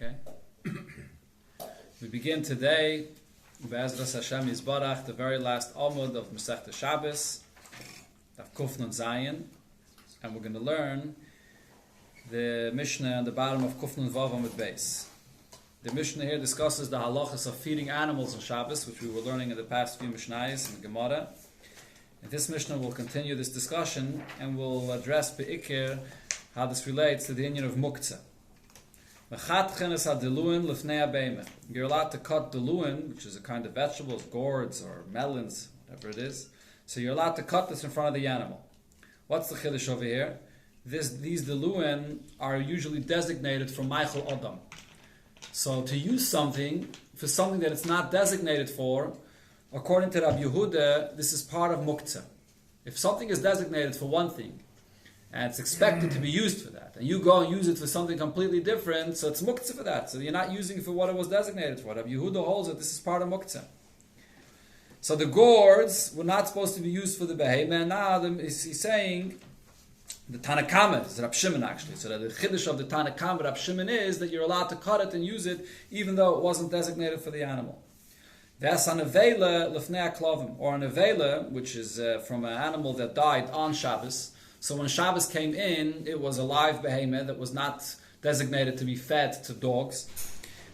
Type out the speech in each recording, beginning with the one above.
Okay. We begin today, Be'ezras Hashem Yisbarach, the very last Amud of Masechta Shabbos, Daf Kuf Nun Zayin, and we're going to learn the Mishnah on the bottom of Kuf Nun Vav Amud Beis. The Mishnah here discusses the halachas of feeding animals on Shabbos, which we were learning in the past few Mishnayos in the Gemara. And this Mishnah will continue this discussion and will address Be'ikir how this relates to the union of Muktzah. You're allowed to cut deluin, which is a kind of vegetables, gourds or melons, whatever it is. So you're allowed to cut this in front of the animal. What's the chiddush over here? These deluin are usually designated for Michael Adam. So to use something for something that it's not designated for, according to Rabbi Yehuda, this is part of Muktzah. If something is designated for one thing, and it's expected to be used for that, and you go and use it for something completely different, so it's muktzah for that. So you're not using it for what it was designated for. Rabbi Yehuda holds that this is part of muktzah. So the gourds were not supposed to be used for the behemoth, and now he's saying, the Tanakama, is Rab Shimon actually, so that the chiddush of the Tanakama, Rab Shimon, is that you're allowed to cut it and use it, even though it wasn't designated for the animal. There's an avela lefnei klavim, or an avela, which is from an animal that died on Shabbos. So when Shabbos came in, it was a live behemoth that was not designated to be fed to dogs.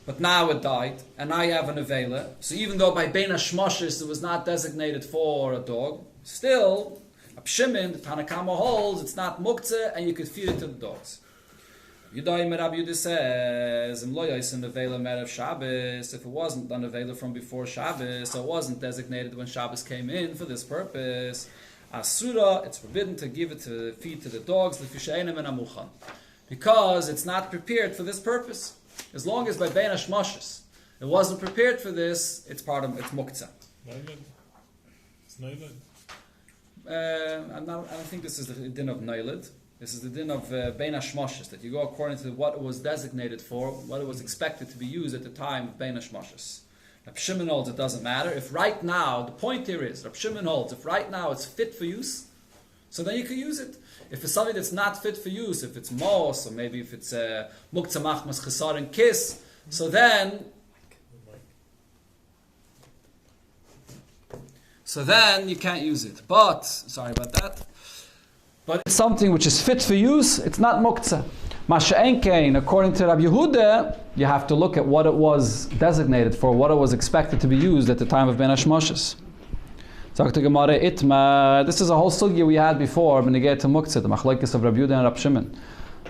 But now it died, and now you have an avela. So even though by Bein HaShmoshes it was not designated for a dog, still, Rab Shimon, the Tanakama holds, it's not muktzah, and you could feed it to the dogs. Yudai Rabbi Yehuda says, if it wasn't an avela from before Shabbos, so it wasn't designated when Shabbos came in for this purpose, Asura, it's forbidden to give it to feed to the dogs, because it's not prepared for this purpose. As long as by Bein HaShmoshes it wasn't prepared for this, it's part of it's muktzah. It's noiled. I don't think this is the din of noiled. This is the din of Bein HaShmoshes, that you go according to what it was designated for, what it was expected to be used at the time of Bein HaShmoshes. Rab Shimon holds it doesn't matter. If right now, the point here is, Rab Shimon holds, if right now it's fit for use, so then you can use it. If it's something that's not fit for use, if it's mos, or maybe if it's muktzah machmas chesar and kiss, so then you can't use it. But, sorry about that, but it's something which is fit for use, it's not muktzah. Masha'enkein, according to Rabbi Yehuda, you have to look at what it was designated for, what it was expected to be used at the time of Bein HaShmoshes. Dr. Gemara Itma, this is a whole sugya we had before when we get to Muktzah, the machlokes of Rabbi Yehuda and Rab Shimon.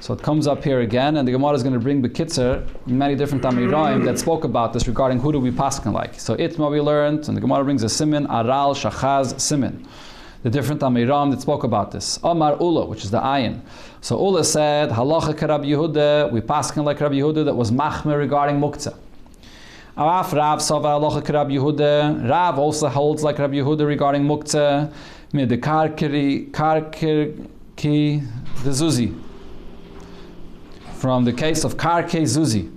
So it comes up here again, and the Gemara is going to bring Bekitzer, many different Amirayim that spoke about this regarding who do we paskin like. So Itma we learned, and the Gemara brings a simin, Aral, Shachaz, simin. The different Amiram that spoke about this. Amar Ula, which is the ayin. So Ula said, Halacha ke Rabbi Yehuda, we paskin like Rabbi Yehuda that was machmer regarding muktzah. Avaf Rav Sava Halacha ke Rabbi Yehuda. Rav also holds like Rabbi Yehuda regarding muktzah. Mid the karki the zuzi. From the case of karke zuzi.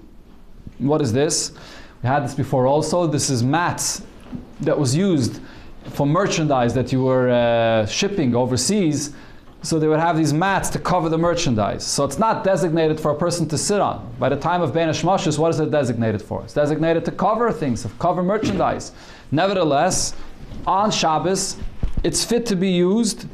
What is this? We had this before also. This is mats that was used for merchandise that you were shipping overseas, so they would have these mats to cover the merchandise. So it's not designated for a person to sit on. By the time of Bein HaShmoshes, what is it designated for? It's designated to cover things, to cover merchandise. Nevertheless, on Shabbos, it's fit to be used,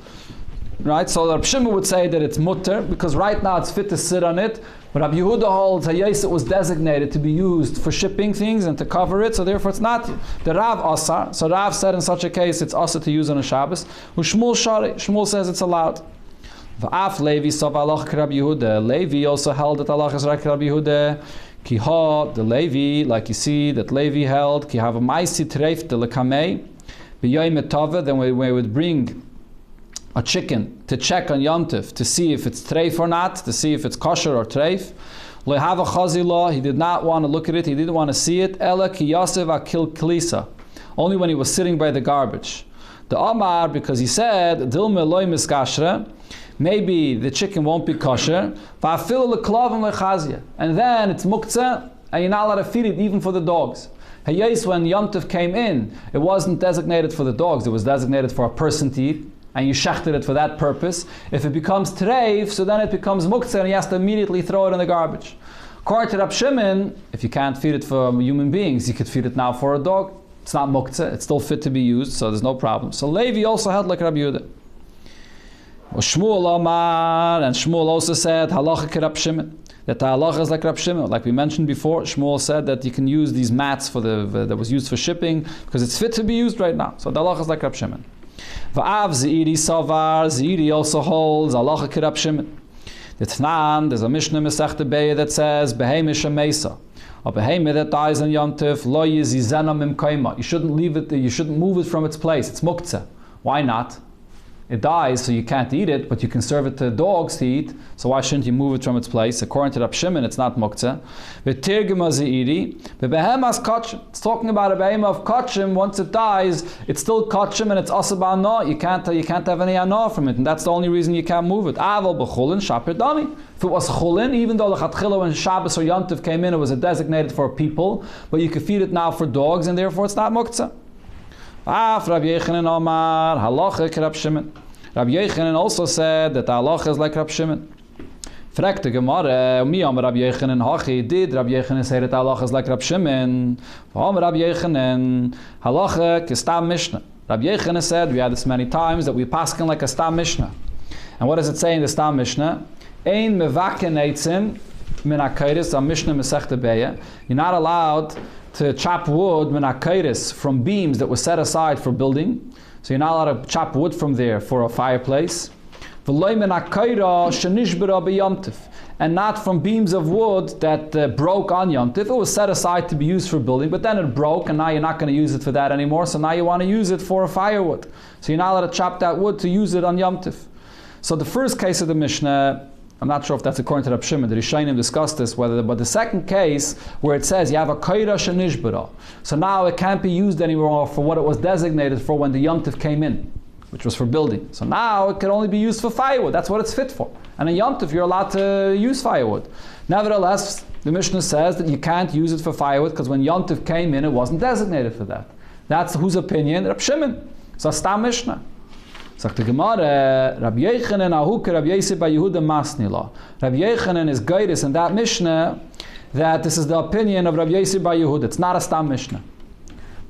right? So Rab Shimon would say that it's mutter, because right now it's fit to sit on it, but Rabbi Yehuda holds Hayes it was designated to be used for shipping things and to cover it, so therefore it's not the Rav Asar. So Rav said in such a case it's also to use on a Shabbos. Shmuel says it's allowed. V'af Levi sav alach Rabbi Yehuda. Levi also held that Allah is like Rabbi Yehuda. Ki ha, the Levi, like you see that Levi held, ki have a maisi treif de lekamei. B'yoyim etava, then we would bring a chicken to check on Yom Tov to see if it's treif or not, to see if it's kosher or treif. Lehava chazila, he did not want to look at it, he didn't want to see it. Ela ki yasev akil klisa, only when he was sitting by the garbage. The Amar, because he said dilme loy miskashra, maybe the chicken won't be kosher. Va'afilu leklavim lechazia, and then it's muktzah, and you're not allowed to feed it even for the dogs. Hayes, when Yom Tov came in, it wasn't designated for the dogs, it was designated for a person to eat. And you shechted it for that purpose. If it becomes treif, so then it becomes muktzah and he has to immediately throw it in the garbage. According to Rab Shimon, if you can't feed it for human beings, you could feed it now for a dog. It's not muktzah, it's still fit to be used, so there's no problem. So Levi also held like Rabbi Yehuda. Shmuel Omar, and Shmuel also said, halacha Rab Shimon, that the halacha is like Rab Shimon. Like we mentioned before, Shmuel said that you can use these mats for that was used for shipping because it's fit to be used right now. So the halacha is like Rab Shimon. Va'av Zeiri Savar, Zeiri also holds halacha Rab Shimon. The Tnan, there's a Mishnah Masechta Beya that says, Behemish Mesa. A behemoth that dies on Yom Tov, lo yizizena mimkaima. You shouldn't leave it, you shouldn't move it from its place. It's muktzah. Why not? It dies, so you can't eat it, but you can serve it to dogs to eat, so why shouldn't you move it from its place? According to Rab Shimon, it's not muktzah. It's talking about a behemoth of kachim. Once it dies, it's still kachim and it's asab anah. You can't have any anah from it, and that's the only reason you can't move it. Aval b'chulin shapir dami. If it was chulin, even though the chatchila when Shabbos or Yom Tov came in, it was designated for people, but you could feed it now for dogs, and therefore it's not muktzah. Rabbi Yechanan Omar, halacha Rab Shimon. Rabbi Yechanan also said that the halacha is like Rab Shimon. Fragt the Gemara, mi Amar Rabbi Yechanan hachi, did Rabbi Yechanan say that the halacha is like Rab Shimon? Amar Rabbi Yechanan, halacha kistam Mishnah. Rabbi Yechanan said, we had this many times, that we paskin like a stam Mishnah. And what does it say in the stam Mishnah? Ein mevaken eitzim min hakeiris, a Mishnah Masechta Beya. You're not allowed to chop wood from beams that were set aside for building. So you're not allowed to chop wood from there for a fireplace. And not from beams of wood that broke on Yom Tov. It was set aside to be used for building, but then it broke and now you're not going to use it for that anymore, so now you want to use it for a firewood. So you're not allowed to chop that wood to use it on Yom Tov. So the first case of the Mishnah, I'm not sure if that's according to Rab Shimon. The Rishonim discussed this, but the second case where it says you have a kaira shenishbara, so now it can't be used anymore for what it was designated for when the Yom Tov came in, which was for building. So now it can only be used for firewood. That's what it's fit for. And in Yom Tov you're allowed to use firewood. Nevertheless, the Mishnah says that you can't use it for firewood because when Yom Tov came in, it wasn't designated for that. That's whose opinion? Rab Shimon. So Stam Mishnah. Sagt the Gemara, Rabbi Yechanan ahuke Rabbi Yosef bar Yehuda masnila. Rabbi Yechanan is guided in that Mishnah that this is the opinion of Rabbi Yosef bar Yehuda. It's not a Stam Mishnah.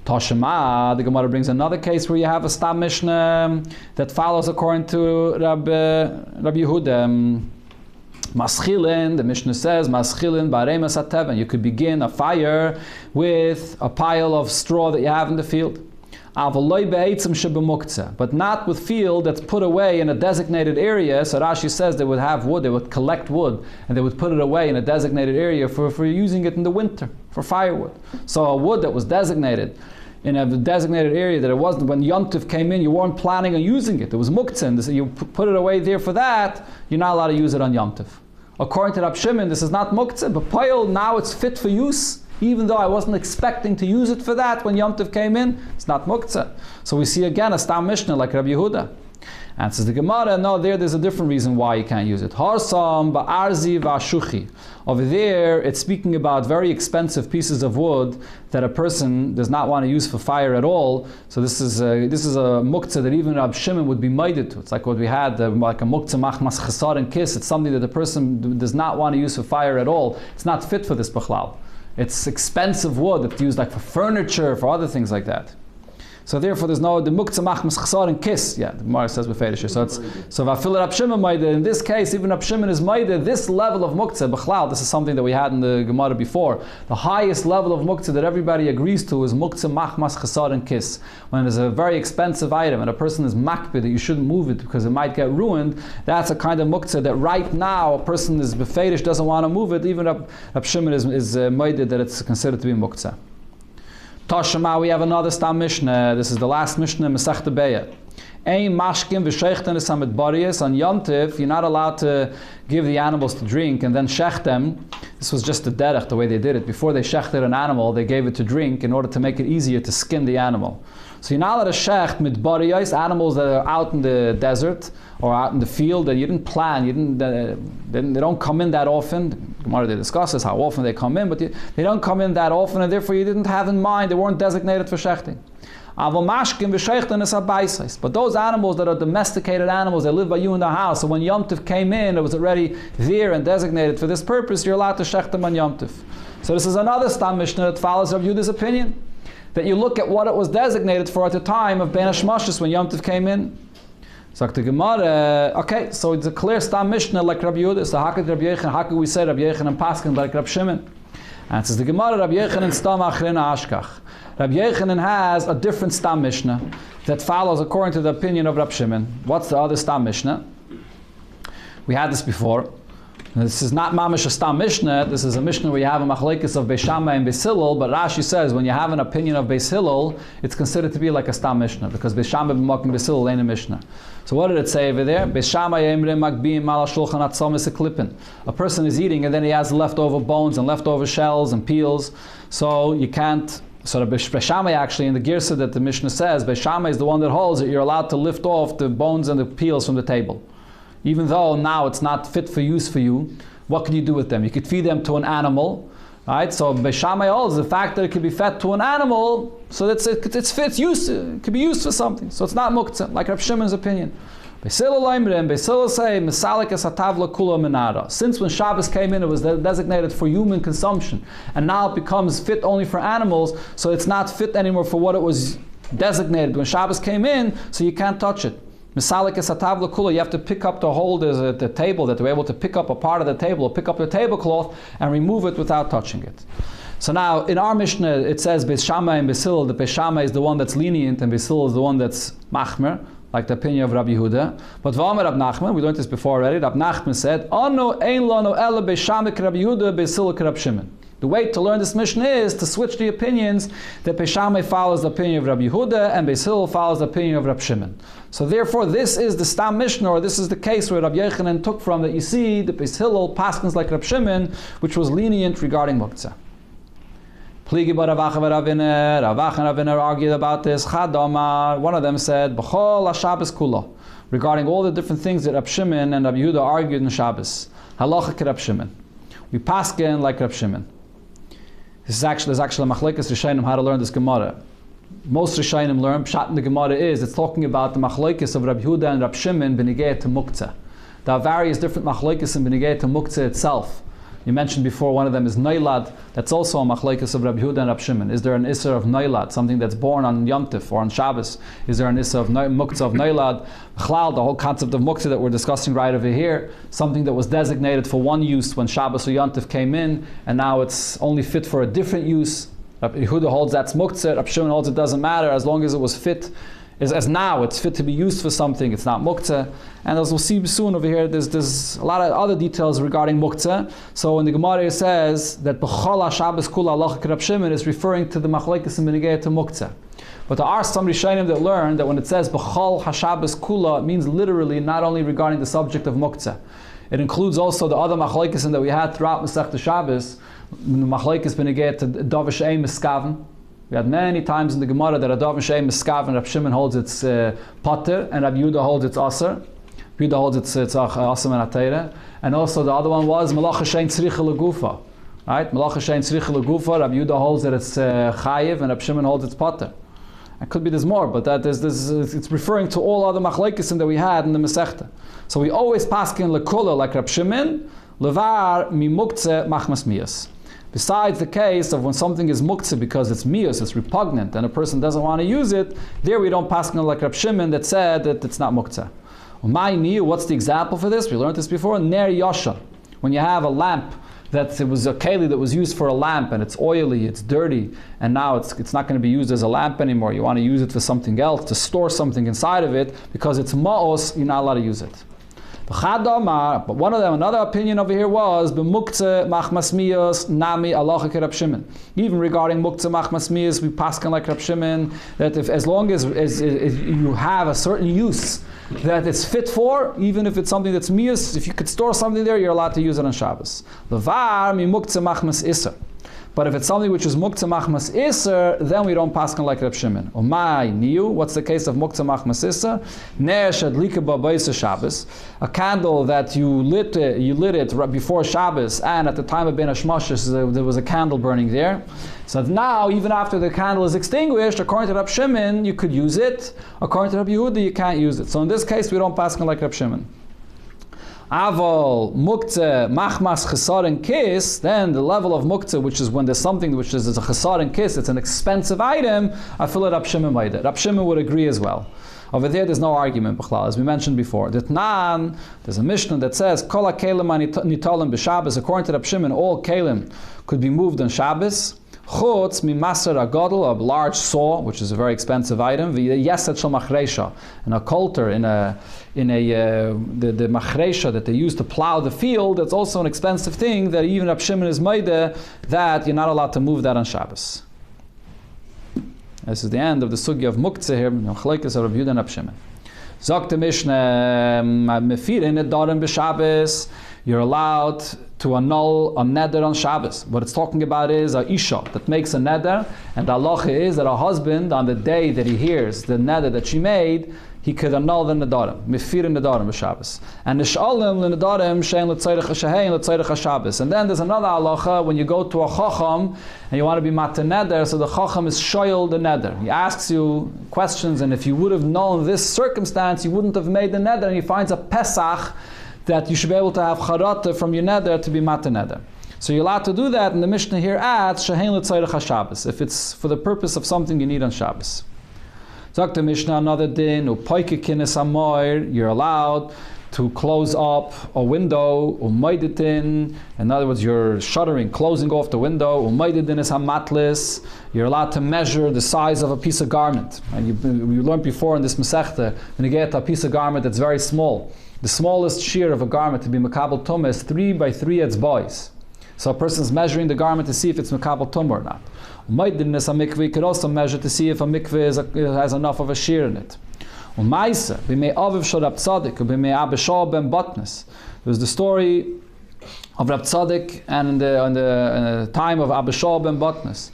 Tashema, the Gemara brings another case where you have a Stam Mishnah that follows according to Rabbi Yehuda. Maschilin, the Mishnah says, Maschilin baremas hateven. You could begin a fire with a pile of straw that you have in the field. But not with field that's put away in a designated area. So Rashi says they would have wood, they would collect wood, and they would put it away in a designated area for using it in the winter, for firewood. So a wood that was designated in a designated area that it wasn't, when Yom Tov came in, you weren't planning on using it. It was muktzah, so you put it away there for that, you're not allowed to use it on Yom Tov. According to Rab Shimon, this is not muktzah, but poil, now it's fit for use. Even though I wasn't expecting to use it for that when Yom Tov came in, it's not muktzah. So we see again a Stam Mishnah like Rabbi Yehuda. Answers the Gemara, no, there's a different reason why you can't use it. Harsam ba'arzi va'shuchi. Over there, it's speaking about very expensive pieces of wood that a person does not want to use for fire at all. So this is a muktzah that even Rab Shimon would be minded to. It's like what we had, like a muktzah machmas chesar and kiss. It's something that the person does not want to use for fire at all. It's not fit for this bichlal. It's expensive wood that's used like for furniture, for other things like that. So therefore, there's no the muktzah machmas chesar and kiss. Yeah, the Gemara says beferish. So vafil Rab Shimon maida. In this case, even Rab Shimon is maida. This level of muktzah b'chlal. This is something that we had in the Gemara before. The highest level of muktzah that everybody agrees to is muktzah machmas chesar and kiss. When it's a very expensive item and a person is makbid that you shouldn't move it because it might get ruined. That's a kind of muktzah that right now a person is beferish, doesn't want to move it. Even Rab Shimon is maida that it's considered to be muktzah. Tashema, we have another Stam Mishnah. This is the last Mishnah, Masechta Beya. Ein mashkim v'sheichten esamid bariyas. On Yom Tov, you're not allowed to give the animals to drink and then shech them. This was just the derech, the way they did it. Before they shechted an animal, they gave it to drink in order to make it easier to skin the animal. So you're not allowed to shecht mit bariyas, animals that are out in the desert or out in the field that you didn't plan, they don't come in that often. Gemara they discuss this, how often they come in, but they don't come in that often, and therefore you didn't have in mind, they weren't designated for shechting. But those animals that are domesticated animals, they live by you in the house, so when Yom Tov came in, it was already there and designated for this purpose, you're allowed to shech them on Yom Tov. So this is another Stam Mishnah that follows Rav Yehuda's opinion, that you look at what it was designated for at the time of Ben Hashmashis when Yom Tov came in. So the Gemara, okay, so it's a clear Stam Mishnah like Rabbi Yehuda. So how could Rabbi Yechon, how could we say Rabbi Yechon and Paskin like Rabbi Shimon? And it says the Gemara, Rabbi Yechon and Stam Achrina Ashkach. Rabbi Yechon has a different Stam Mishnah that follows according to the opinion of Rabbi Shimon. What's the other Stam Mishnah? We had this before. This is not Mamish a Stam Mishnah. This is a Mishnah where you have a machlekes of Beis Shammai and Beis Hillel, but Rashi says when you have an opinion of Beis Hillel, it's considered to be like a Stam Mishnah, because Beis Shammai b'makom Beis Hillel ain't a Mishnah. So what did it say over there? Beis Shammai emre magbiim ala shulchan atzomis eklippin. A person is eating and then he has leftover bones and leftover shells and peels, so you can't. So the Beis Shammai actually in the Girsa that the Mishnah says, Beis Shammai is the one that holds that you're allowed to lift off the bones and the peels from the table. Even though now it's not fit for use for you, what can you do with them? You could feed them to an animal, right? So Beis Shammai holds the fact that it could be fed to an animal, so that it's fit, it could be used for something. So it's not muktzah, like Rav Shimon's opinion. Beis Hillel say, Mesalik es hatavla kula menara. Since when Shabbos came in, it was designated for human consumption, and now it becomes fit only for animals, so it's not fit anymore for what it was designated when Shabbos came in, so you can't touch it. Misalik es hatavla kula, you have to pick up the holders at the table, that they're able to pick up a part of the table, or pick up the tablecloth, and remove it without touching it. So now, in our Mishnah, it says Beis Shammai and Beis Hillel, that Beis Shammai is the one that's lenient, and Beis Hillel is the one that's machmer, like the opinion of Rabbi Yehuda. But V'amer Rab Nachman, we learned this before already, Rab Nachman said, Ano ein lano ela Beis Shammai k'Rabbi Yehuda, Beis Hillel k'Rab Shimon. The way to learn this Mishnah is to switch the opinions, that Beis Shammai follows the opinion of Rabbi Yehuda and Beis Hillel follows the opinion of Rabbi Shimon. So therefore, this is the Stam Mishnah, or this is the case where Rabbi Yechanan took from, that you see the Beis Hillel paskins like Rabbi Shimon, which was lenient regarding muktzah. Pligi bar Ravacha v'Raviner, Ravacha and Raviner argued about this. Chad Omar, one of them said, B'chol ha-Shabbos kula, regarding all the different things that Rabbi Shimon and Rabbi Yehuda argued in Shabbos. Halacha k'Rabbi Shimon. We paskin like Rabbi Shimon. There's actually a machlekes Rishonim how to learn this Gemara. Most Rishonim learn, Pshat in the Gemara is, it's talking about the machlekes of Rabbi Yehuda and Rabbi Shimon b'negei to muktzah. There are various different machlekes in b'negei to muktzah itself. You mentioned before one of them is Noilad. That's also a machlekes of Rabbi Yehuda and Rabbi Shimon. Is there an Isser of Noilad, something that's born on Yom Tov or on Shabbos? Is there an Isser of muktzah of Noilad? Chlal, the whole concept of muktzah that we're discussing right over here, something that was designated for one use when Shabbos or Yom Tov came in, and now it's only fit for a different use. Rabbi Yehuda holds that's muktzah. Rabbi Shimon holds it doesn't matter as long as it was fit. As now it's fit to be used for something, it's not muktzah. And as we'll see soon over here, there's a lot of other details regarding muktzah. So when the Gemara says that b'chol ha-Shabbos kula halacha k'Rab Shimon is referring to the machlekes in b'negei to muktzah. But there are some Rishonim that learn that when it says b'chol ha-Shabbos kula, it means literally not only regarding the subject of muktzah. It includes also the other machlekes that we had throughout Masechta Shabbos, the machlekes b'negei to davar she'ein miskaven. We had many times in the Gemara that a davar she'ein miskaven, Rabbi Shimon holds its pater, and Rabbi Yehuda holds its aser. Rabbi Yehuda holds its aser and atayre. And also the other one was malacha she'ein tzricha legufa. Right? Malacha she'ein tzricha legufa, Rabbi Yehuda holds that it's chayiv, and Rabbi Shimon holds its pater. It could be there's more, but it's referring to all other machlekes that we had in the Masechta. So we always paskin lekula like Rabbi Shimon, levar mi muktzeh machmas miyas. Besides the case of when something is muktzeh because it's miyus, it's repugnant, and a person doesn't want to use it, there we don't paskin like Rabbi Shimon that said that it's not muktzeh. What's the example for this? We learned this before. Ner yasha. When you have a lamp, that it was a keli that was used for a lamp, and it's oily, it's dirty, and now it's not going to be used as a lamp anymore. You want to use it for something else, to store something inside of it, because it's ma'os, you're not allowed to use it. But one of them, another opinion over here was b'muktzeh machmas miyos nami halacha k'Rab Shimon. Even regarding muktzeh machmas miyos, we paskin like Rab Shimon that if as long as you have a certain use that it's fit for, even if it's something that's miyos, if you could store something there, you're allowed to use it on Shabbos. Levar mi muktzeh machmas issa. But if it's something which is muktzah machmas iser, then we don't paskin like Reb Shimon. Umay niu. What's the case of muktzah machmas iser? Ner shadlika b'bayis Shabbos. A candle that you lit it right before Shabbos, and at the time of Ben Hashmashis there was a candle burning there. So now, even after the candle is extinguished, according to Reb Shimon, you could use it. According to Reb Yehuda, you can't use it. So in this case, we don't paskin like Reb Shimon. Aval muktzeh machmas chesaron kis, then the level of muktzeh, which is when there's something which is a chesaron kis, it's an expensive item, I feel it Rab Shimon made it. Rab Shimon would agree as well. Over there's no argument, as we mentioned before. There's a Mishnah that says, Kol ha-kelim nitolim b'Shabbos, according to Rab Shimon, all kelim could be moved on Shabbos. Chutz mimaser agadol, a large saw, which is a very expensive item, v'yesed shel machresha, and a coulter the machresha that they use to plow the field. That's also an expensive thing that even Rab Shimon is meideh that you're not allowed to move that on Shabbos. This is the end of the sugya of muktzeh here. Machlokes of Reb Yehuda and Rab Shimon. Zok the Mishnah, mefirin nedarim b'Shabbos. You're allowed to annul a neder on Shabbos. What it's talking about is a isha that makes a neder, and the halacha is that a husband, on the day that he hears the neder that she made, he could annul the nedarim, mefirin nedarim b'Shabbos. And nishalim l'nedarim shein l'tzayrich shehein l'tzayrich haShabbos. And then there's another halacha when you go to a chacham and you want to be mata neder, so the chacham is shoyel the neder. He asks you questions, and if you would have known this circumstance, you wouldn't have made the neder, and he finds a pesach that you should be able to have charata from your neder to be mata neder. So you're allowed to do that, and the Mishnah here adds shehein l'tzayrich haShabbos, if it's for the purpose of something you need on Shabbos. Zok the Mishnah another din, upoikekin es hamoir, you're allowed to close up a window, umaiditin, in other words, you're shuttering, closing off the window, umaiditin es hamatlis, you're allowed to measure the size of a piece of garment. And you learned before in this Masechta, when you get a piece of garment that's very small, the smallest shear of a garment to be makabel tumah is 3 by 3 etzbais. So a person's measuring the garment to see if it's makabel tumah or not. You could also measure to see if a mikveh has enough of a shear in it. There's the story of Rab Tzaddik and in the time of Abishal ben Botnas.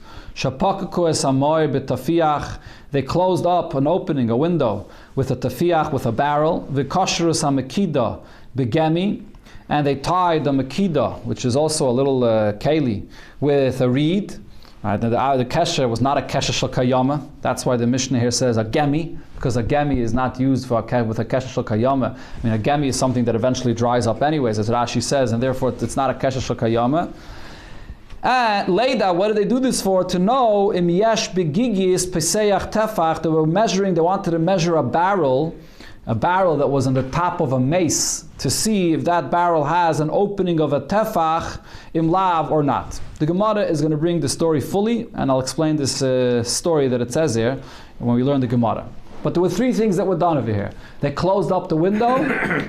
They closed up an opening, a window, with a tafiach, with a barrel, and they tied the makida, which is also a little keli, with a reed. Right, the kesher was not a kesher shel kayama. That's why the Mishnah here says a gemi, because a gemi is not used with a kesher shel kayama. I mean, a gemi is something that eventually dries up anyways, as Rashi says, and therefore it's not a kesher shel kayama. And Leida, what did they do this for? To know im yesh begigis peseyach tefach. They wanted to measure a barrel that was on the top of a mace, to see if that barrel has an opening of a tefach im lav or not. The Gemara is going to bring the story fully, and I'll explain this story that it says here when we learn the Gemara. But there were 3 things that were done over here. They closed up the window,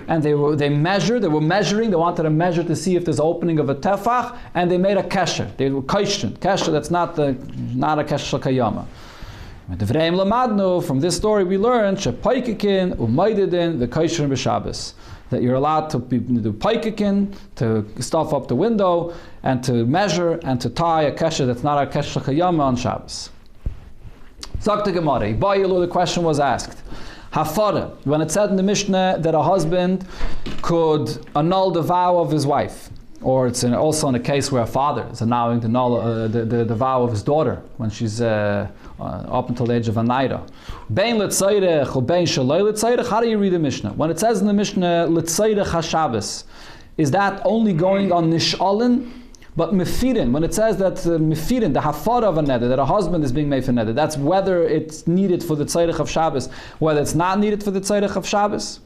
and they were measuring, they wanted to measure to see if there's an opening of a tefach, and they made a kesher. They were kaishin. Kesher, that's not a kesher shel kayama. From this story we learned shepaikekin umaydidin the kaishin b'Shabbos, that you're allowed to do paikekin, to stuff up the window, and to measure and to tie a kesher that's not a kesher shel kayama on Shabbos. Zok the Gemara, the question was asked. Hafara, when it said in the Mishnah that a husband could annul the vow of his wife, or it's also in a case where a father is annulling the vow of his daughter when she's up until the age of a naira. Bein letzayrech or bein shaloi letzayrech. How do you read the Mishnah? When it says in the Mishnah letzayrech haShabbos, is that only going on nishalin? But mefirin, when it says that mefirin, the hafara of a neder, that a husband is being made for neder, that's whether it's needed for the tzayrich of Shabbos, whether it's not needed for the tzayrich of Shabbos.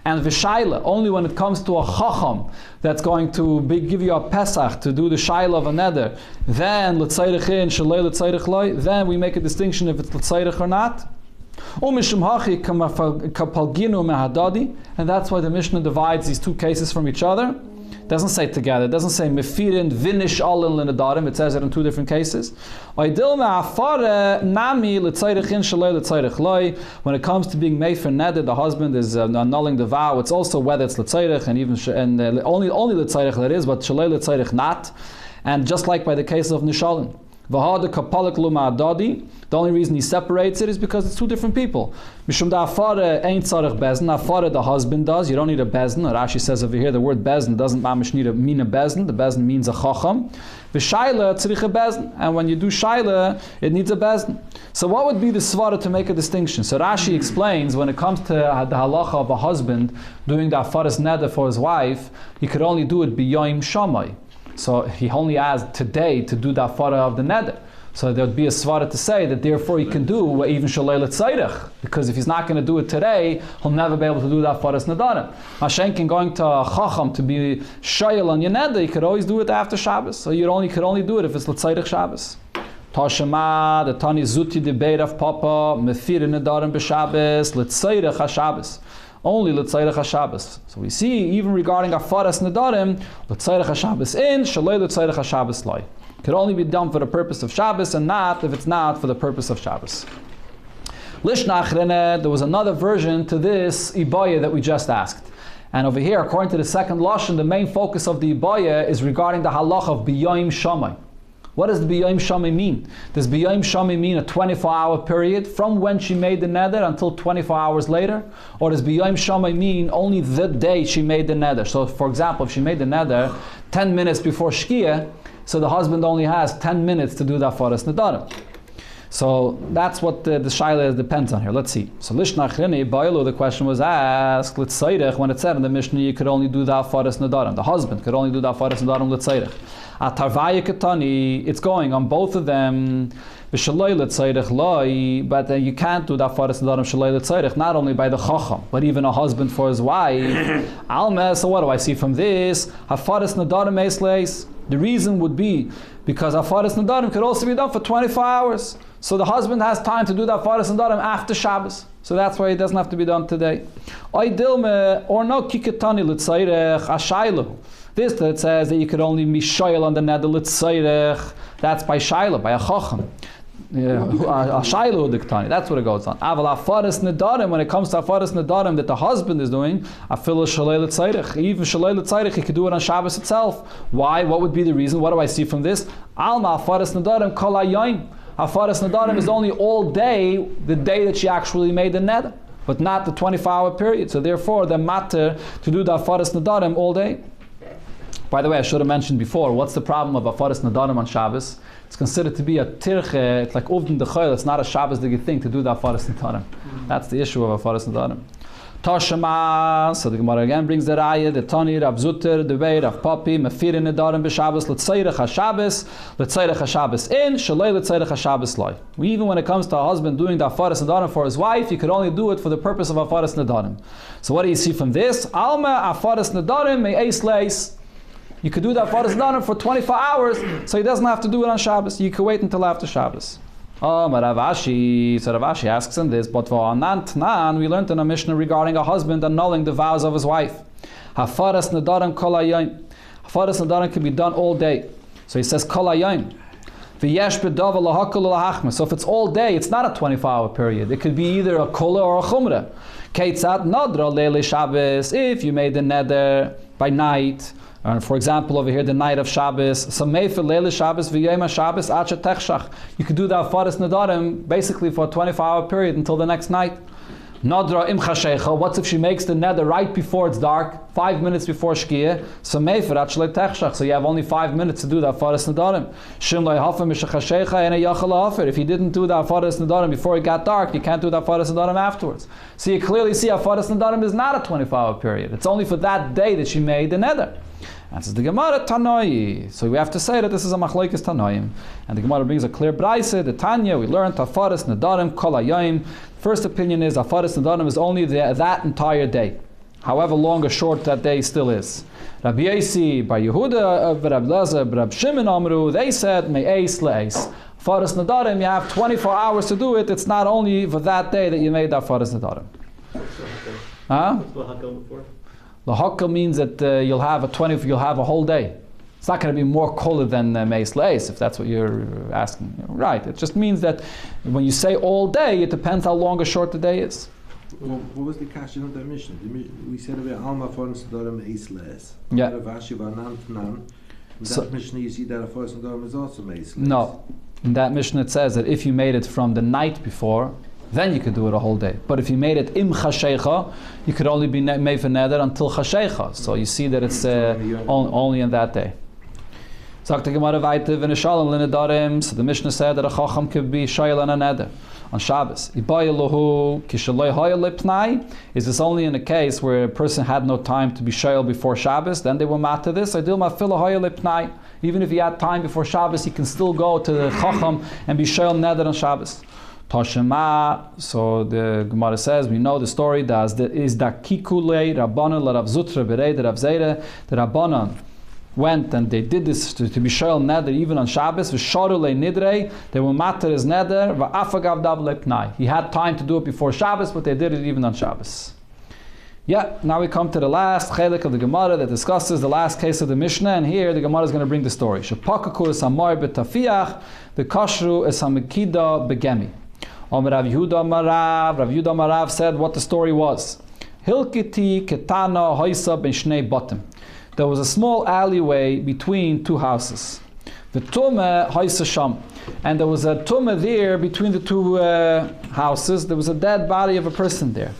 And v'shayla, only when it comes to a chacham that's going to give you a pesach to do the shayla of a neder, then l'tzayrich in, shalei l'tzayrich loy, then we make a distinction if it's l'tzayrich or not. And that's why the Mishnah divides these 2 cases from each other. It doesn't say together. It doesn't say mefirin vinish alin l'nedarim. It says it in 2 different cases. When it comes to being made for neder, the husband is annulling the vow. It's also whether it's l'tzayrich and even only l'tzayrich that is, but shalei l'tzayrich not. And just like by the case of Nishalin. The only reason he separates it is because it's two different people. Mishum da afare ain't tzarech bezin. Afare the husband does. You don't need a bezin. Rashi says over here the word bezin doesn't mean a bezin. The bezin means a chacham. V'shayla tzrich a bezin. And when you do shayla, it needs a bezin. So what would be the svara to make a distinction? So Rashi explains when it comes to the halacha of a husband doing the afaras neder for his wife, he could only do it b'yoim shamai. So he only has today to do the afara of the neder. So there would be a svara to say that therefore he can do even shalei l'tzairich, because if he's not going to do it today, he'll never be able to do the afaras nedarim. Mashenkin going to a chacham to be shayel on your neder, you could always do it after Shabbos. So you could only do it if it's l'tzairich Shabbos. Tashema, the Tani Zuti debate of Papa, Mefir nedarim b'Shabbos, l'tzairich ha-Shabbos. Only l'tzairich ha-Shabbos. So we see, even regarding afaras nedarim, l'tzairich ha-Shabbos in, shalei l'tzairich ha-Shabbos lai. Could only be done for the purpose of Shabbos, and not if it's not for the purpose of Shabbos. Lishna achrene, there was another version to this ibaya that we just asked. And over here, according to the second lashon, the main focus of the ibaya is regarding the halach of b'yoim shamai. What does the b'yoim shamai mean? Does b'yoim shamai mean a 24-hour period from when she made the neder until 24 hours later? Or does b'yoim shamai mean only the day she made the neder? So for example, if she made the neder 10 minutes before Shkia, so the husband only has 10 minutes to do the afaras nedarim. So that's what the shaila depends on here. Let's see. So lishna achrene bailu, the question was asked, l'tzairich, when it said in the Mishnah you could only do the afaras nedarim. The husband could only do the afaras nedarim l'tzairich. Atarvaya ketani, it's going on both of them. V'shaloi l'tzairich loi, but then you can't do the afaras nedarim shaloi l'tzairich, not only by the chacham, but even a husband for his wife. Almeh, so what do I see from this? Afaras nedarim eis leis. The reason would be because afaras nedarim could also be done for 24 hours. So the husband has time to do the afaras nedarim after Shabbos. So that's why it doesn't have to be done today. Oy dilme, or no kiketani l'tzairich ashaylu. This that says that you could only be shayel on the neder l'tzairich, that's by shayla, by a chacham. That's what it goes on. Aval afaras nedarim, when it comes to afaras nedarim that the husband is doing, afilu shalei l'tzairich, even shalei l'tzairich, he could do it on Shabbos itself. Why? What would be the reason? What do I see from this? Alma afaras nedarim kol hayoim. Afaras nedarim is only all day, the day that she actually made the neder, but not the 24-hour period. So therefore, the matter to do the afaras nedarim all day. By the way, I should have mentioned before, what's the problem of afaras nedarim on Shabbos? It's considered to be a tirche, it's like uvdin dechayel, it's not a Shabbos-dige thing to do the afaras nedarim. That's the issue of afaras nedarim. Tashema, so the Gemara again brings the raya, the Tani, Rav Zutter, the way Rav Papi, Mefirin nedarim b'Shabbos, l'tzairich ha-Shabbos, l'tzairich ha-Shabbos in, shalei l'tzairich ha-Shabbos lai. Even when it comes to a husband doing the afaras nedarim for his wife, he could only do it for the purpose of afaras nedarim. So what do you see from this? Alma afaras nedarim me eis leis. You could do that afaras nedarim for 24 hours, so he doesn't have to do it on Shabbos. You could wait until after Shabbos. Oh, Rav Ashi, so Rav Ashi asks in this, but for Anant, we learned in a Mishnah regarding a husband annulling the vows of his wife. Hafaras nedarim kol hayom. Hafaras nedarim can be done all day. So he says kol hayom. V'yesh b'davar lahakol lahachma. So if it's all day, it's not a 24-hour period. It could be either a kola or a chumrah. Keitzat nadra leili Shabbos. If you made the neder by night, for example, over here, the night of Shabbos, Samei for Leila Shabbos, V'yema Shabbos, Acha Techshach. You could do the afaras nedarim basically for a 24-hour period until the next night. Nadra im chashecha. What if she makes the neder right before it's dark, 5 minutes before Shkia? Samei for Acha Techshach. So you have only 5 minutes to do the afaras nedarim. Shim lo yahafer mishachashecha and a yachal hafer. If you didn't do the afaras nedarim before it got dark, you can't do the afaras nedarim afterwards. So you clearly see afaras nedarim is not a 24-hour period. It's only for that day that she made the neder. Answers the Gemara Tanoi. So we have to say that this is a machlokes Tanoim. And the Gemara brings a clear brayse. The Tanya, we learned afaras nedarim kol hayom. First opinion is afaras nedarim is only that entire day. However long or short that day still is. Rabbi Yasi, Bar Yehuda, Rabbi Lazar, Rabbi Shimon Amru, they said me'eis le'eis. Afaras nedarim, you have 24 hours to do it. It's not only for that day that you made the afaras nedarim. The hakkel means that you'll have a whole day. It's not going to be more kola than meis leis, if that's what you're asking. Right. It just means that when you say all day, it depends how long or short the day is. What was the question of the mission? We said about alma afaras nedarim meis leis. Yeah. Rav Ashi v'anan tanan. So, that Mishnah, you see that a first Adam is also made. no. In that Mishnah it says that if you made it from the night before, then you could do it a whole day. But if you made it im chashecha, you could only be made for neder until chashecha. So you see that it's only in that day. Sagt the Gemara weiter, wenn shalom lenedarim. So the Mishnah said that a chacham could be shayel and a neder on Shabbos. Is this only in a case where a person had no time to be shayel before Shabbos? Then they will matter this. Even if he had time before Shabbos, he can still go to the chacham and be shayel neder on Shabbos. Toshema, so the Gemara says, we know the story, that is the Kikulei Rabbanan la Rav Zutra berei the Rav Zeira, the Rabbanan went and they did this to be shayel neder even on Shabbos, v'sharulei nidrei, they will matter his neder, v'afagav dav lepnai. He had time to do it before Shabbos, but they did it even on Shabbos. Yeah, now we come to the last chelik of the Gemara that discusses the last case of the Mishnah, and here the Gemara is going to bring the story. Shepakaku es amar b'tafiach, the kashru es hamekida begemi. Rav Yehuda Marav said what the story was. Hilkiti ketana hoisa ben shnei batim. There was a small alleyway between two houses. The tume hoisa sham, and there was a tume there between the two houses. There was a dead body of a person there.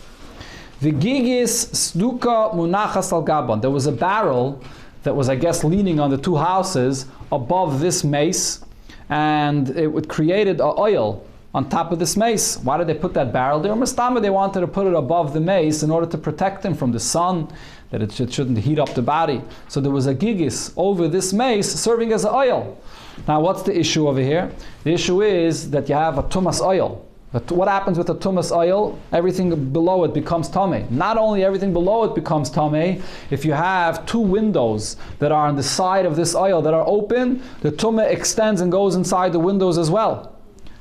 The gigis sduka munachas al gaban. There was a barrel that was, I guess, leaning on the two houses above this mace, and it created oil on top of this mace. Why did they put that barrel there? Mustama, they wanted to put it above the mace in order to protect him from the sun, that it shouldn't heat up the body. So there was a gigis over this mace serving as oil. Now what's the issue over here? The issue is that you have a tumas oil. But what happens with a tumas oil? Everything below it becomes tameh. Not only everything below it becomes tameh, if you have two windows that are on the side of this oil that are open, the tumah extends and goes inside the windows as well.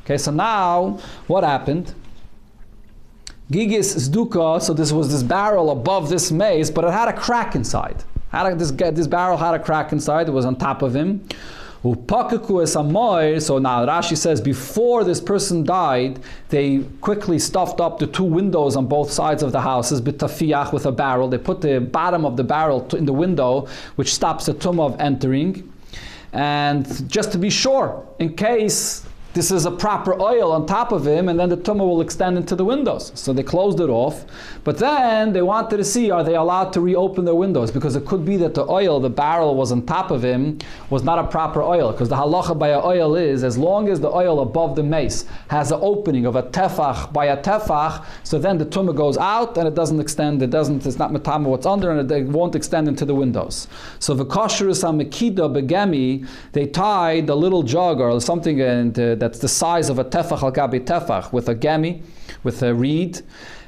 Okay, so now, what happened? Gigis zduka, so this was this barrel above this mace, but it had a crack inside. This barrel had a crack inside, it was on top of him. So now Rashi says, before this person died, they quickly stuffed up the two windows on both sides of the houses, bitafiach, with a barrel. They put the bottom of the barrel in the window, which stops the tumah of entering. And just to be sure, in case this is a proper oil on top of him, and then the tumah will extend into the windows. So they closed it off. But then they wanted to see, are they allowed to reopen their windows? Because it could be that the oil, the barrel was on top of him, was not a proper oil. Because the halacha by an oil is, as long as the oil above the mace has an opening of a tefach by a tefach, so then the tumah goes out and it doesn't extend, it's not metama what's under, and it won't extend into the windows. So the kashrus hamekida begemi, they tied a little jug or something that's the size of a tefach al gabi tefach with a gemi, with a reed,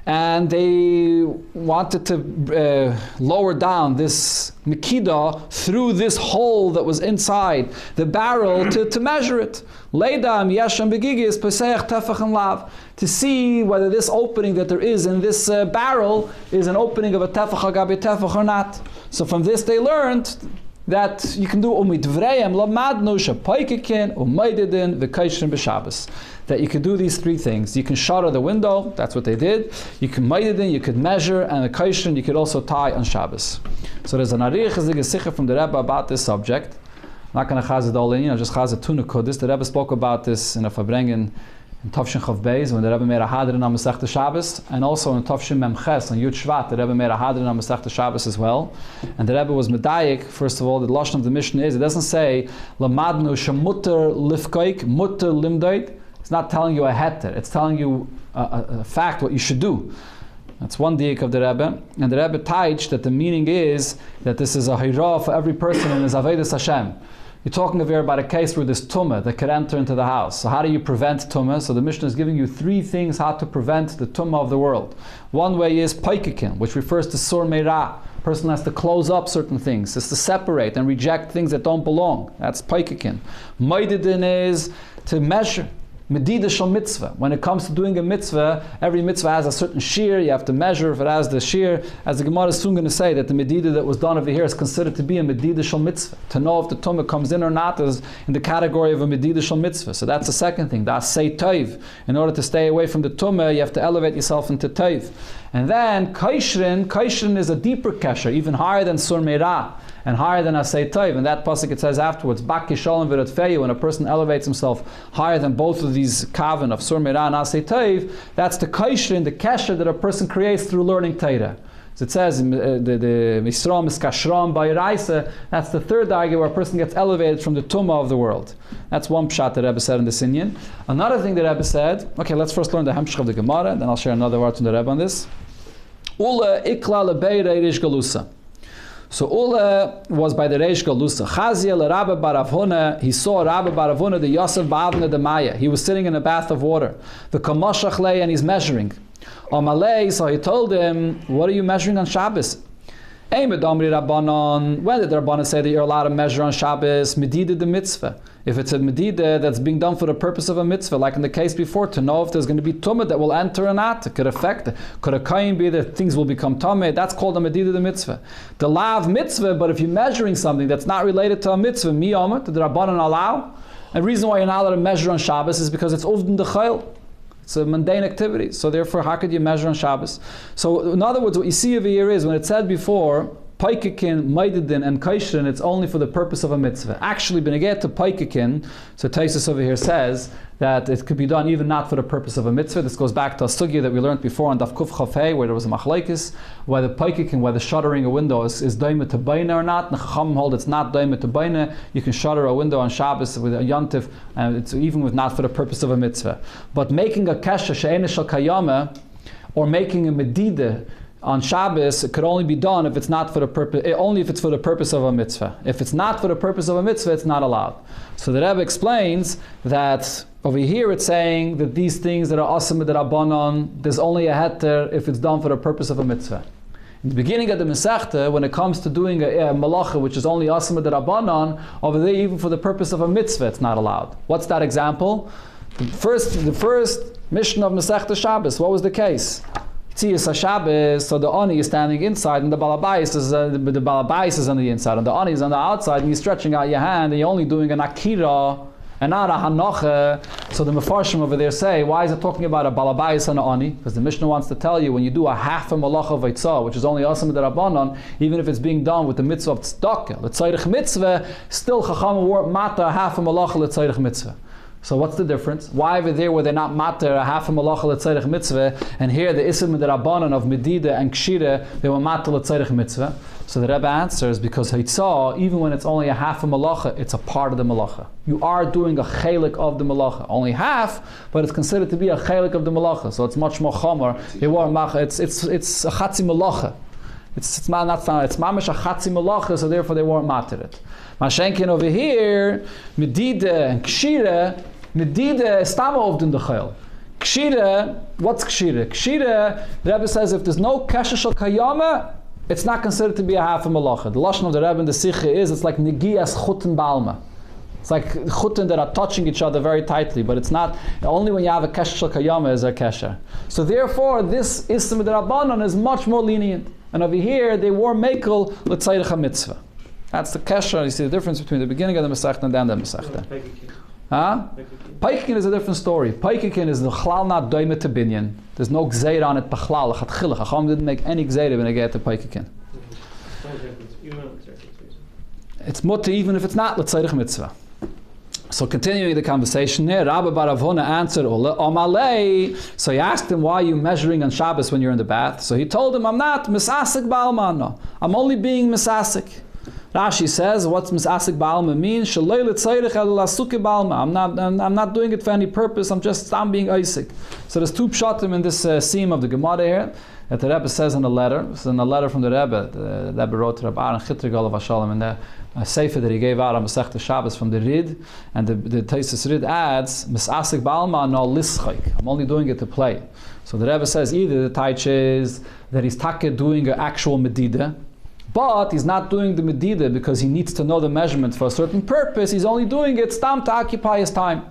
and they wanted to lower down this mikida through this hole that was inside the barrel to measure it. Leidam yesham begigis pesach tefach and lav, to see whether this opening that there is in this barrel is an opening of a tefach al gabi tefach or not. So from this they learned that you can do umidvrayim lamadnu shapaykikin umaydidin v'kaishrin b'Shabbos. That you could do these three things. You can shutter the window, that's what they did. You can maydidin, you could measure, and the kaishrin you could also tie on Shabbos. So there's an arich zigasicha from the Rebbe about this subject. I'm not going to chaz it all in, just chaz it two nekudis. The Rebbe spoke about this in a Fabrengen in Tavshin Chav Beis, when the Rebbe made a hadrin on Masechta Shabbos, and also in Tavshin Mem Ches on Yud Shvat, the Rebbe made a hadrin on Masechta Shabbos as well. And the Rebbe was medayik. First of all, the lashon of the Mishnah is, it doesn't say lamadnu shemuter lifkoik muter limdoit. It's not telling you a heter. It's telling you a fact what you should do. That's one diak of the Rebbe. And the Rebbe teach that the meaning is that this is a hirah for every person in his avodas Hashem. You're talking over here about a case where there's tumah that could enter into the house. So how do you prevent tumah? So the Mishnah is giving you three things how to prevent the tumah of the world. One way is paikakin, which refers to sur meirah. A person has to close up certain things, is to separate and reject things that don't belong. That's paikakin. Maididin is to measure. Medida shal mitzvah. When it comes to doing a mitzvah, every mitzvah has a certain shear. You have to measure if it has the shear. As the Gemara is soon going to say, that the medida that was done over here is considered to be a medida shal mitzvah. To know if the tumah comes in or not is in the category of a medida shal mitzvah. So that's the second thing. That's say toiv. In order to stay away from the tumah, you have to elevate yourself into toiv. And then kaishrin is a deeper kesher, even higher than sur meirah. and higher than Asay Tov. And that pasuk it says afterwards, Baki Shalom V'Ratfeyu, when a person elevates himself higher than both of these kavan of Sur Meirah and Asay Tov, that's the kaishrin, the kesher that a person creates through learning Torah. So it says, the Misram is Kashram Bayraisa, that's the third dagger where a person gets elevated from the tumah of the world. That's one pshat that Rebbe said in the Sinyan. Another thing that Rebbe said, okay, let's first learn the Hemshech of the Gemara, then I'll share another word from the Rebbe on this. Ula ikla lebeirei Reish Galusa. So Ula was by the Reish Galusa. Chazia l'Rabba bar Avhuna, he saw Rabba bar Avhuna, the Yosef ba'avna de Maya. He was sitting in a bath of water. The Kamashach lay, and he's measuring. Amalei, so he told him, what are you measuring on Shabbos? When did the Rabbanan say that you're allowed to measure on Shabbos? Medida the mitzvah. If it's a medida that's being done for the purpose of a mitzvah, like in the case before, to know if there's going to be tumah that will enter or not, it could affect it. Could a kain be that things will become tumah? That's called a medida the mitzvah. The lav mitzvah, but if you're measuring something that's not related to a mitzvah, miyamah, did the Rabbanan allow? And the reason why you're not allowed to measure on Shabbos is because it's uvdin d'chayil. It's a mundane activity. So therefore, how could you measure on Shabbos? So in other words, what you see over here is when it said before, Paikakin, Maididin, and Kaishrin, it's only for the purpose of a mitzvah. Actually, Beneget to Paikakin, so Taisus over here says that it could be done even not for the purpose of a mitzvah. This goes back to a sugya that we learned before on Daf Kuf Chafei, where there was a machlaikis, whether Paikakin, whether shuttering a window is daima to baina or not. The Chacham hold it's not daima to baina. You can shutter a window on Shabbos with a yontif, and it's even with not for the purpose of a mitzvah. But making a kesha she'ena shel kayama, or making a medida on Shabbos, it could only be done if it's not for the purpose, only if it's for the purpose of a mitzvah. If it's not for the purpose of a mitzvah, it's not allowed. So the Rebbe explains that over here it's saying that these things that are asim d'Rabbanan, there's only a heter if it's done for the purpose of a mitzvah. In the beginning of the Masechta, when it comes to doing a malacha, which is only asim d'Rabbanan, over there even for the purpose of a mitzvah, it's not allowed. What's that example? The first mission of Masechta Shabbos, what was the case? Tziyas Shabbos, so the Ani is standing inside and the Balabais is on the inside and the Ani is on the outside, and you're stretching out your hand and you're only doing an Akira and not a Hanocha. So the Mefarshim over there say, why is it talking about a Balabais and an Ani? Because the Mishnah wants to tell you when you do a half a Malacha Vaitzah, which is only Asam D'Rabbanan, even if it's being done with the mitzvah of Tzedakah, L'Tzayrich Mitzvah, still Chacham wore Mata half a Malacha L'Tzayrich Mitzvah. So what's the difference? Why over there were they not mater a half a malacha l'tzarech mitzvah, and here the isim the rabbanon of medida and kshira they were mater l'tzarech mitzvah? So the Rebbe answers because hitzah, even when it's only a half a malacha, it's a part of the malacha. You are doing a chelik of the malacha, only half, but it's considered to be a chelik of the malacha. So it's much more chomer. It's a chatzi malacha. It's mamish a chatzi malacha, so therefore they weren't mater it. Mashenkin over here, medida and kshira. Medida is tama ovdin d'chayil. Kshira, what's kshira? Kshira, the Rebbe says if there's no kesher shel kayama, it's not considered to be a half a malacha. The lashon of the Rebbe in the Sikha is it's like negias chutin balma. It's like chutin that are touching each other very tightly, but it's not, only when you have a kesher shel kayama is a kesher. So therefore, this ism d'Rabbanan is much more lenient. And over here, they wore mekel l'tzayich mitzvah. That's the kesher. You see the difference between the beginning of the Masechta and the end of the Masechta. Paikikin is a different story. Paikikin is the chlal not doime to binyan. There's no gzeir on it b'chlal. Chacham didn't make any gzeir when they get to Paikikin. It's mutter even if it's not l'tzarich mitzvah. So continuing the conversation here, Rabbi Bar Avhuna answered, Omalei. So he asked him, why are you measuring on Shabbos when you're in the bath? So he told him, I'm not misasik ba'almano. I'm only being misasik. Rashi says, what's misasik ba'alma mean? Shalei l'tzarich el lasuke ba'alma. I'm not doing it for any purpose. I'm being Isaac. So there's two pshatim in this seam of the Gemara here that the Rebbe says in a letter. It's in a letter from the Rebbe. The Rebbe wrote to Rabbi Aaron Chitrig Olav Hashalom in the sefer that he gave out on Masechta Shabbos from the Rid, and the Taisus Rid adds misasik ba'alma no lischik. I'm only doing it to play. So the Rebbe says either the taich is that he's take doing an actual medida, but he's not doing the medida because he needs to know the measurement for a certain purpose. He's only doing it stam to occupy his time.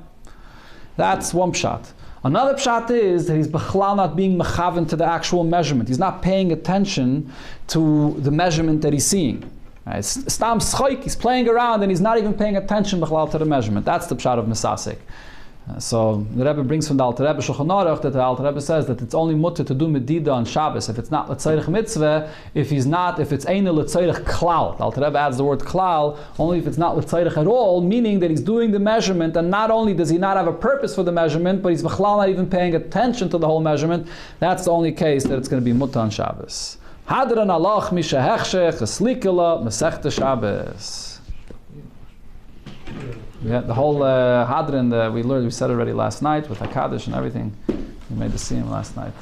That's one pshat. Another pshat is that he's b'chlal not being mechaven to the actual measurement. He's not paying attention to the measurement that he's seeing. It's stam schoik, he's playing around and he's not even paying attention b'chlal to the measurement. That's the pshat of misasik. So the Rebbe brings from the Alter Rebbe Shulchan Aruch that the Alter Rebbe says that it's only mutter to do medida on Shabbos if it's not l'tzorech mitzvah. If it's eine l'tzorech klal. The Alter Rebbe adds the word klal only if it's not l'tzorech at all, meaning that he's doing the measurement, and not only does he not have a purpose for the measurement, but he's b'chlal not even paying attention to the whole measurement. That's the only case that it's going to be mutter on Shabbos. Hadran alach misha hechshech eslikela mesechta Shabbos. Yeah, the whole Hadran we said already last night with Hakadosh and everything. We made the siyum last night.